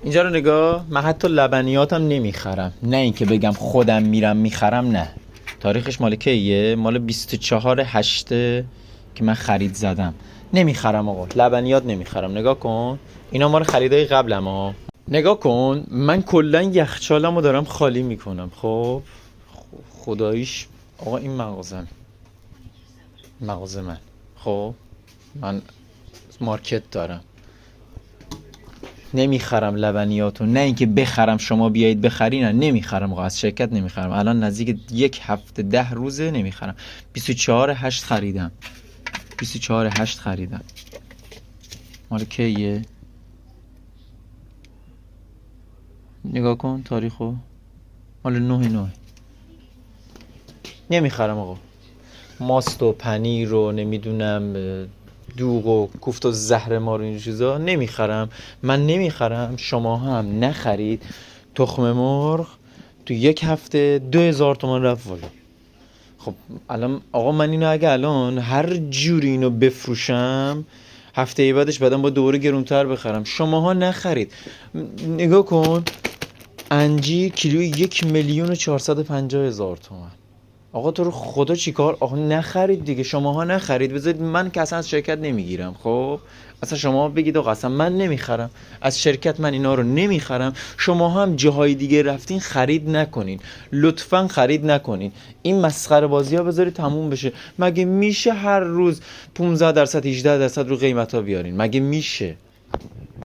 اینجا رو نگاه. من حتی لبنیاتم نمیخرم، نه اینکه بگم خودم میرم میخرم، نه. تاریخش مال کیه؟ مال 24/8 که من خرید زدم. نمیخرم آقا، لبنیات نمیخرم. نگاه کن، اینا مال خریدای قبلم ها. نگاه کن، من کلا یخچالمو دارم خالی میکنم. خب خداییش آقا این مغازه من، خب من مارکت دارم، نمیخرم لبنیاتو. نه اینکه بخرم شما بیایید بخرین، نه نمیخرم آقا، از شرکت نمیخرم. الان نزدیک 1 هفته 10 روزه نمیخرم. 24/8 خریدم. 24/8 خریدم. مال کیه؟ نگاه کن تاریخو، مال 9/9. نمیخرم آقا. ماست و پنیر رو نمیدونم دوغ و کوفت و زهر مار و این چیزا نمیخرم. من نمیخرم، شما هم نخرید. تخم مرغ تو 1 هفته 2000 تومان رفت والا. خب الان آقا من اینو اگه الان هر جوری اینو بفروشم، هفته بعدش بعدم با دوره گرونتر بخرم. شماها نخرید. نگاه کن، انجیر کیلوی 1,450,000 تومان. آقا تو رو خدا چیکار؟ آقا نخرید دیگه، شماها نخرید. بذارید من که اصلا از شرکت نمیگیرم. خب اصلا شما بگید آقا اصلا من نمیخرم از شرکت، من اینا رو نمیخرم. شما هم جاهای دیگه رفتین خرید نکنین، لطفا خرید نکنین. این مسخره بازی ها بذارید تموم بشه. مگه میشه هر روز 15% 18% رو قیمت ها بیارین؟ مگه میشه؟